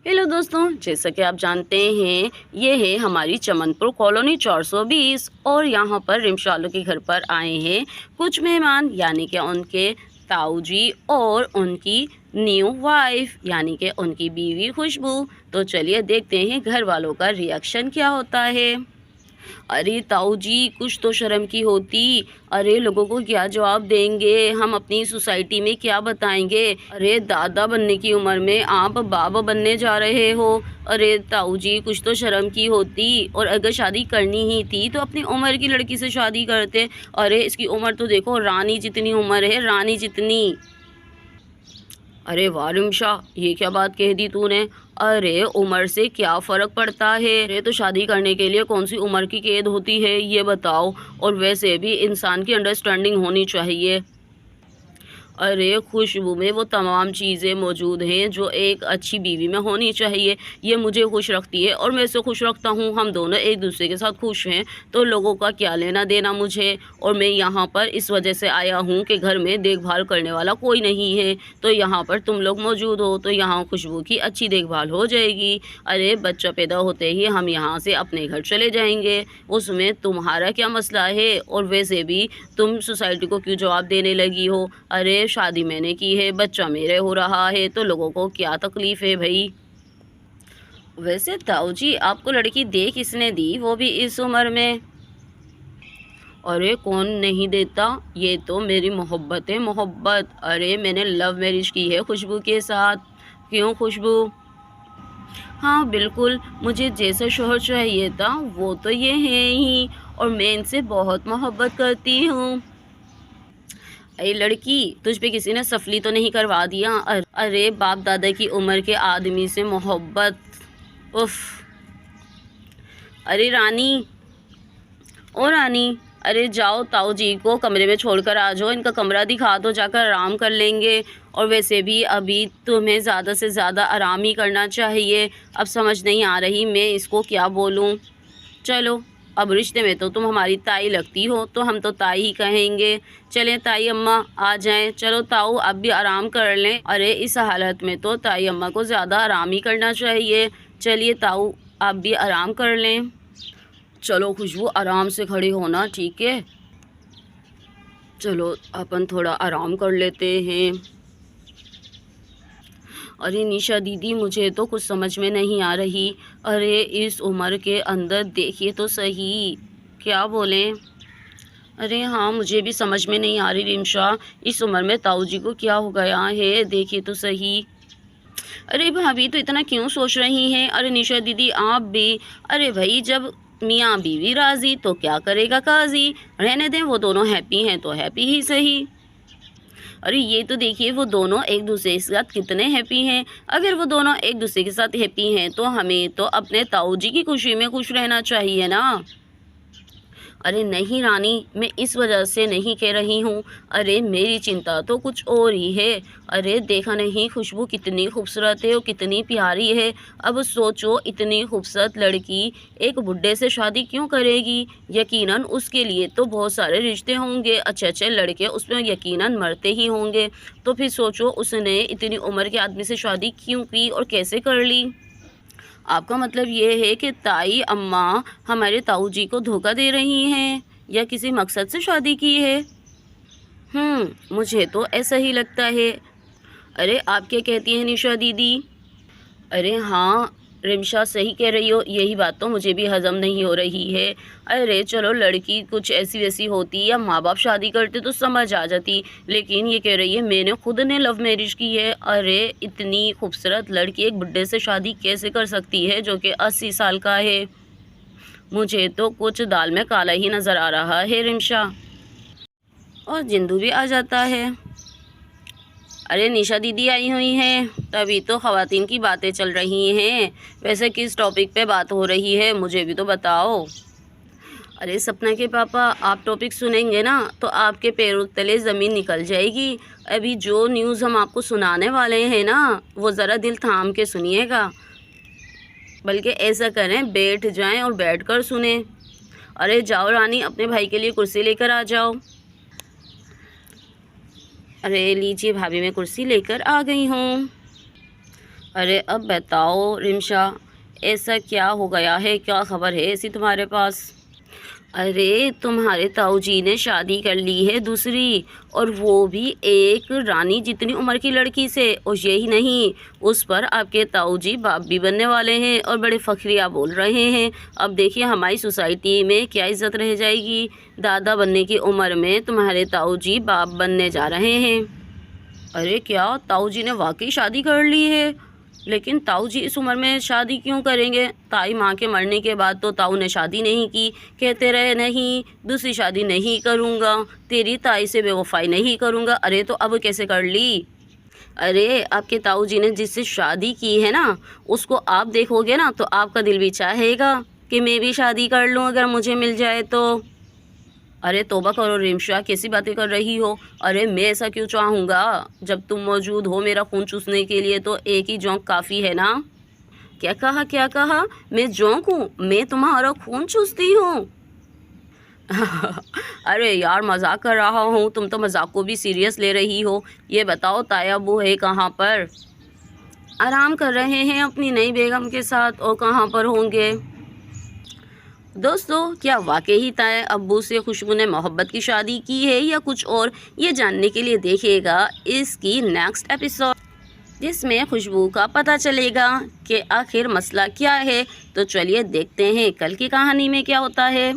Hello दोस्तों, जैसा कि आप जानते हैं ये है हमारी चमनपुर कॉलोनी 420 और यहाँ पर रिमशालो के घर पर आए हैं कुछ मेहमान, यानी कि उनके ताऊ जी और उनकी न्यू वाइफ यानी कि उनकी बीवी खुशबू। तो चलिए देखते हैं घर वालों का रिएक्शन क्या होता है। अरे ताऊ जी, कुछ तो शर्म की होती। अरे लोगों को क्या जवाब देंगे, हम अपनी सोसाइटी में क्या बताएंगे। अरे दादा बनने की उम्र में आप बाबा बनने जा रहे हो। अरे ताऊ जी, कुछ तो शर्म की होती। और अगर शादी करनी ही थी तो अपनी उम्र की लड़की से शादी करते। अरे इसकी उम्र तो देखो, रानी जितनी उम्र है, रानी जितनी। अरे वाह रिमशा, ये क्या बात कह दी तूने। अरे उम्र से क्या फ़र्क पड़ता है। अरे तो शादी करने के लिए कौन सी उम्र की कैद होती है ये बताओ। और वैसे भी इंसान की अंडरस्टैंडिंग होनी चाहिए। अरे खुशबू में वो तमाम चीज़ें मौजूद हैं जो एक अच्छी बीवी में होनी चाहिए। ये मुझे खुश रखती है और मैं इसे खुश रखता हूँ। हम दोनों एक दूसरे के साथ खुश हैं तो लोगों का क्या लेना देना मुझे। और मैं यहाँ पर इस वजह से आया हूँ कि घर में देखभाल करने वाला कोई नहीं है, तो यहाँ पर तुम लोग मौजूद हो तो यहाँ खुशबू की अच्छी देखभाल हो जाएगी। अरे बच्चा पैदा होते ही हम यहाँ से अपने घर चले जाएंगे, उसमें तुम्हारा क्या मसला है। और वैसे भी तुम सोसाइटी को क्यों जवाब देने लगी हो। अरे शादी मैंने की है, बच्चा मेरे हो रहा है, तो लोगों को क्या तकलीफ़ है भाई। वैसे ताऊ जी, आपको लड़की दे किसने दी, वो भी इस उम्र में। अरे कौन नहीं देता, ये तो मेरी मोहब्बत है, मोहब्बत। अरे मैंने लव मैरिज की है खुशबू के साथ। क्यों खुशबू। हाँ बिल्कुल, मुझे जैसा शोहर चाहिए था वो तो ये है ही, और मैं इनसे बहुत मोहब्बत करती हूँ। अरे लड़की, तुझ पे किसी ने सफली तो नहीं करवा दिया। अरे बाप दादा की उम्र के आदमी से मोहब्बत, उफ। अरे रानी, ओ रानी, अरे जाओ ताऊ जी को कमरे में छोड़कर आ जाओ, इनका कमरा दिखा दो, जाकर आराम कर लेंगे। और वैसे भी अभी तुम्हें ज़्यादा से ज़्यादा आराम ही करना चाहिए। अब समझ नहीं आ रही मैं इसको क्या बोलूँ। चलो, अब रिश्ते में तो तुम हमारी ताई लगती हो तो हम तो ताई ही कहेंगे। चलें ताई अम्मा आ जाएं। चलो ताऊ, आप भी आराम कर लें। अरे इस हालत में तो ताई अम्मा को ज़्यादा आराम ही करना चाहिए। चलिए ताऊ, आप भी आराम कर लें। चलो खुशबू, आराम से खड़े होना, ठीक है। चलो अपन थोड़ा आराम कर लेते हैं। अरे निशा दीदी, मुझे तो कुछ समझ में नहीं आ रही। अरे इस उम्र के अंदर देखिए तो सही, क्या बोलें। अरे हाँ, मुझे भी समझ में नहीं आ रही रिमशा, इस उम्र में ताऊ जी को क्या हो गया है, देखिए तो सही। अरे भाभी तो इतना क्यों सोच रही हैं। अरे निशा दीदी आप भी। अरे भाई, जब मियाँ बीवी राजी तो क्या करेगा काजी। रहने दें, वो दोनों हैप्पी हैं तो हैप्पी ही सही। अरे ये तो देखिए, वो दोनों एक दूसरे के साथ कितने हैप्पी हैं। अगर वो दोनों एक दूसरे के साथ हैप्पी हैं तो हमें तो अपने ताऊ जी की खुशी में खुश रहना चाहिए ना। अरे नहीं रानी, मैं इस वजह से नहीं कह रही हूँ। अरे मेरी चिंता तो कुछ और ही है। अरे देखा नहीं खुशबू कितनी खूबसूरत है और कितनी प्यारी है। अब सोचो, इतनी खूबसूरत लड़की एक बुड्ढे से शादी क्यों करेगी। यकीनन उसके लिए तो बहुत सारे रिश्ते होंगे, अच्छे अच्छे लड़के उसमें यकीनन मरते ही होंगे। तो फिर सोचो, उसने इतनी उम्र के आदमी से शादी क्यों की और कैसे कर ली। आपका मतलब ये है कि ताई अम्मा हमारे ताऊ जी को धोखा दे रही हैं या किसी मकसद से शादी की है। मुझे तो ऐसा ही लगता है। अरे आप क्या कहती हैं निशा दीदी। अरे हाँ रिमशा, सही कह रही हो, यही बात तो मुझे भी हज़म नहीं हो रही है। अरे चलो, लड़की कुछ ऐसी वैसी होती या माँ बाप शादी करते तो समझ आ जाती, लेकिन ये कह रही है मैंने खुद ने लव मैरिज की है। अरे इतनी खूबसूरत लड़की एक बुड्ढे से शादी कैसे कर सकती है जो कि 80 साल का है। मुझे तो कुछ दाल में काला ही नज़र आ रहा है रिमशा। और जिंदू भी आ जाता है। अरे निशा दीदी आई हुई हैं, तभी तो ख़वातीन की बातें चल रही हैं। वैसे किस टॉपिक पे बात हो रही है, मुझे भी तो बताओ। अरे सपना के पापा, आप टॉपिक सुनेंगे ना तो आपके पैरों तले ज़मीन निकल जाएगी। अभी जो न्यूज़ हम आपको सुनाने वाले हैं ना, वो ज़रा दिल थाम के सुनिएगा। बल्कि ऐसा करें, बैठ जाएं और बैठकर सुने। अरे जाओ रानी, अपने भाई के लिए कुर्सी लेकर आ जाओ। अरे लीजिए भाभी, मैं कुर्सी लेकर आ गई हूँ। अरे अब बताओ रिमशा, ऐसा क्या हो गया है, क्या खबर है ऐसी तुम्हारे पास? अरे तुम्हारे ताऊ जी ने शादी कर ली है दूसरी, और वो भी एक रानी जितनी उम्र की लड़की से। और यही नहीं, उस पर आपके ताऊ जी बाप भी बनने वाले हैं और बड़े फखरिया बोल रहे हैं। अब देखिए हमारी सोसाइटी में क्या इज्जत रह जाएगी। दादा बनने की उम्र में तुम्हारे ताऊ जी बाप बनने जा रहे हैं। अरे क्या ताऊ जी ने वाकई शादी कर ली है? लेकिन ताऊ जी इस उम्र में शादी क्यों करेंगे? ताई माँ के मरने के बाद तो ताऊ ने शादी नहीं की, कहते रहे नहीं दूसरी शादी नहीं करूँगा, तेरी ताई से बेवफाई नहीं करूँगा। अरे तो अब कैसे कर ली? अरे आपके ताऊ जी ने जिससे शादी की है ना, उसको आप देखोगे ना तो आपका दिल भी चाहेगा कि मैं भी शादी कर लूँ अगर मुझे मिल जाए तो। अरे तौबा करो रिमशा, कैसी बातें कर रही हो? अरे मैं ऐसा क्यों चाहूँगा? जब तुम मौजूद हो मेरा खून चूसने के लिए तो एक ही जोंक काफ़ी है ना। क्या कहा, क्या कहा? मैं जोंक हूँ? मैं तुम्हारा खून चूसती हूँ? अरे यार मजाक कर रहा हूँ, तुम तो मजाक को भी सीरियस ले रही हो। ये बताओ ताया अब्बू है कहाँ पर? आराम कर रहे हैं अपनी नई बेगम के साथ, और कहाँ पर होंगे? दोस्तों क्या वाकई ही ताया अब्बू से खुशबू ने मोहब्बत की शादी की है या कुछ और? ये जानने के लिए देखिएगा इसकी नेक्स्ट एपिसोड, जिसमें खुशबू का पता चलेगा कि आखिर मसला क्या है। तो चलिए देखते हैं कल की कहानी में क्या होता है।